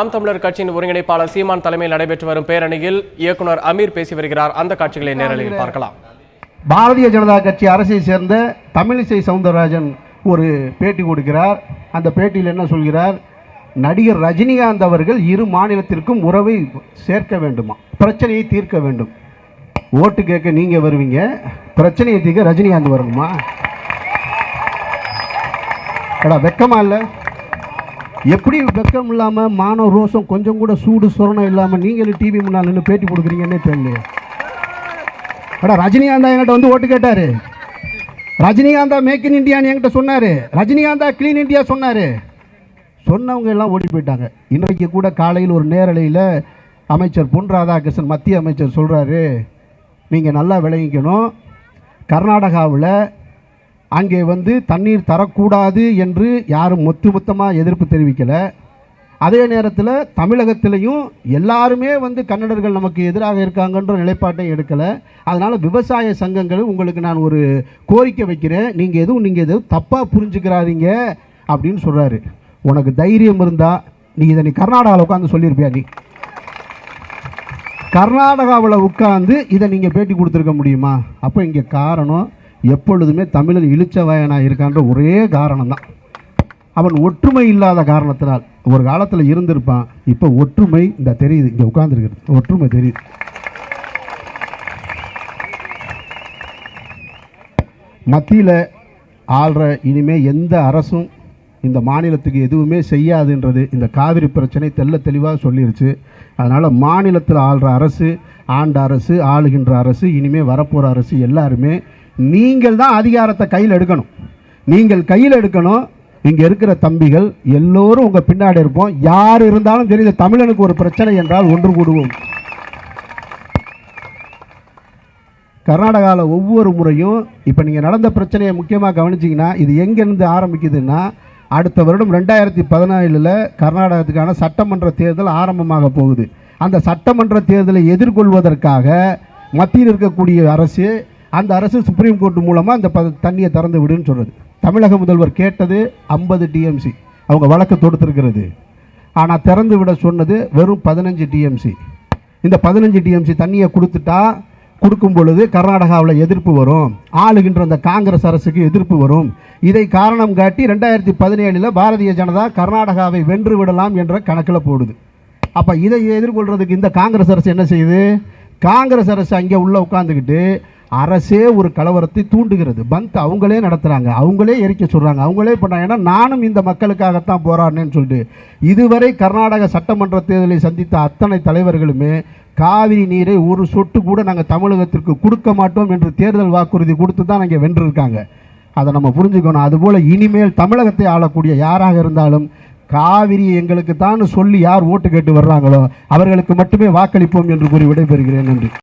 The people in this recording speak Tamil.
நாம் தமிழர் கட்சியின் ஒருங்கிணைப்பாளர் சீமான் தலைமையில் நடைபெற்று வரும் பேரணியில் இயக்குனர் அமீர் பேசி வருகிறார். அந்த காட்சிகளை நேரலையில் பார்க்கலாம். பாரதிய ஜனதா கட்சி அரசை சேர்ந்த தமிழிசை சவுந்தரராஜன் ஒரு பேட்டி கொடுக்கிறார். அந்த பேட்டியில் என்ன சொல்கிறார்? நடிகர் ரஜினிகாந்த் அவர்கள் இரு மாநிலத்திற்கும் உறவை சேர்க்க வேண்டுமா, பிரச்சனையை தீர்க்க வேண்டும். ஓட்டு கேட்க நீங்க வருவீங்க, பிரச்சனையை தீர்க்க ரஜினிகாந்த் வரணுமா? வெக்கமா இல்லை? எப்படி வெக்கம் இல்லாமல் மான ரோசம் கொஞ்சம் கூட சூடு சொரணம் இல்லாமல் நீங்களும் டிவி முன்னால் நின்று பேட்டி கொடுக்குறீங்கன்னே தெரியல. ரஜினிகாந்தா என்கிட்ட வந்து ஓட்டு கேட்டார். ரஜினிகாந்தா மேக் இன் இந்தியான்னு என்கிட்ட சொன்னார். ரஜினிகாந்தா கிளீன் இந்தியா சொன்னார். சொன்னவங்க எல்லாம் ஓடி போயிட்டாங்க. இன்றைக்கு கூட காலையில் ஒரு நேரலையில் அமைச்சர் பொன் ராதாகிருஷ்ணன், மத்திய அமைச்சர் சொல்கிறாரு, நீங்கள் நல்லா விளங்கிக்கணும், கர்நாடகாவில் அங்கே வந்து தண்ணீர் தரக்கூடாது என்று யாரும் மொத்தமாக எதிர்ப்பு தெரிவிக்கலை. அதே நேரத்தில் தமிழகத்திலையும் எல்லாருமே வந்து கன்னடர்கள் நமக்கு எதிராக இருக்காங்கன்ற நிலைப்பாட்டை எடுக்கலை. அதனால் விவசாய சங்கங்கள் உங்களுக்கு நான் ஒரு கோரிக்கை வைக்கிறேன், நீங்கள் எதுவும் தப்பாக புரிஞ்சுக்கிறாதீங்க அப்படின்னு சொல்கிறாரு. உனக்கு தைரியம் இருந்தால் நீ கர்நாடகாவில் உட்காந்து சொல்லியிருப்பியா? நீ கர்நாடகாவில் உட்காந்து இதை நீங்கள் பேட்டி கொடுத்துருக்க முடியுமா? அப்போ இங்கே காரணம் எப்பொழுதுமே தமிழன் இழிச்சவாயனாக இருக்கான்ற ஒரே காரணம் தான். அவன் ஒற்றுமை இல்லாத காரணத்தினால் ஒரு காலத்தில் இருந்திருப்பான். இப்போ ஒற்றுமை இந்த தெரியுது, இங்கே உட்கார்ந்துருக்கிறது ஒற்றுமை தெரியுது. மத்தியில் ஆள்ற இனிமே எந்த அரசும் இந்த மாநிலத்துக்கு எதுவுமே செய்யாதுன்றது இந்த காவிரி பிரச்சனை தெள்ள தெளிவாக சொல்லிருச்சு. அதனால் மாநிலத்தில் ஆள்ற அரசு, ஆண்ட அரசு, ஆளுகின்ற அரசு, இனிமே வரப்போகிற அரசு எல்லாருமே நீங்கள் தான் அதிகாரத்தை கையில் எடுக்கணும். நீங்கள் கையில் எடுக்கணும். இங்கே இருக்கிற தம்பிகள் எல்லோரும் உங்கள் பின்னாடி இருப்போம். யார் இருந்தாலும் தெரியுது, தமிழனுக்கு ஒரு பிரச்சனை என்றால் ஒன்று கூடுவோம். கர்நாடகாவில் ஒவ்வொரு முறையும் இப்போ நீங்கள் நடந்த பிரச்சனையை முக்கியமாக கவனிச்சிங்கன்னா இது எங்கேருந்து ஆரம்பிக்குதுன்னா, அடுத்த வருடம் 2017 கர்நாடகத்துக்கான சட்டமன்ற தேர்தல் ஆரம்பமாக போகுது. அந்த சட்டமன்ற தேர்தலை எதிர்கொள்வதற்காக மத்தியில் இருக்கக்கூடிய அரசு, அந்த அரசு சுப்ரீம் கோர்ட் மூலமாக அந்த தண்ணியை திறந்து விடுன்னு சொல்கிறது. தமிழக முதல்வர் கேட்டது 50 டிஎம்சி, அவங்க வழக்கு தொடுத்திருக்கிறது. ஆனால் திறந்து விட சொன்னது வெறும் 15 டிஎம்சி. இந்த 15 டிஎம்சி தண்ணியை கொடுக்கும் பொழுது கர்நாடகாவில் எதிர்ப்பு வரும், ஆளுகின்ற அந்த காங்கிரஸ் அரசுக்கு எதிர்ப்பு வரும். இதை காரணம் காட்டி 2017 பாரதிய ஜனதா கர்நாடகாவை வென்று விடலாம் என்ற கணக்கில் போடுது. அப்போ இதை எதிர்கொள்றதுக்கு இந்த காங்கிரஸ் அரசு என்ன செய்யுது? காங்கிரஸ் அரசு அங்கே உள்ள உட்காந்துக்கிட்டு அரசே ஒரு கலவரத்தை தூண்டுகிறது. பந்த் அவங்களே நடத்துகிறாங்க, அவங்களே எரிக்க சொல்கிறாங்க, அவங்களே பண்ணுறாங்க. ஏன்னா நானும் இந்த மக்களுக்காகத்தான் போராடினேன்னு சொல்லிட்டு இதுவரை கர்நாடக சட்டமன்ற தேர்தலை சந்தித்த அத்தனை தலைவர்களுமே காவிரி நீரை ஒரு சொட்டு கூட நாங்கள் தமிழகத்திற்கு கொடுக்க மாட்டோம் என்று தேர்தல் வாக்குறுதி கொடுத்து தான் நாங்கள் வென்றிருக்காங்க. அதை நம்ம புரிஞ்சுக்கணும். அதுபோல் இனிமேல் தமிழகத்தை ஆளக்கூடிய யாராக இருந்தாலும் காவிரி எங்களுக்கு தான் சொல்லி யார் ஓட்டு கேட்டு வர்றாங்களோ அவர்களுக்கு மட்டுமே வாக்களிப்போம் என்று கூறி விடைபெறுகிறேன். நன்றி.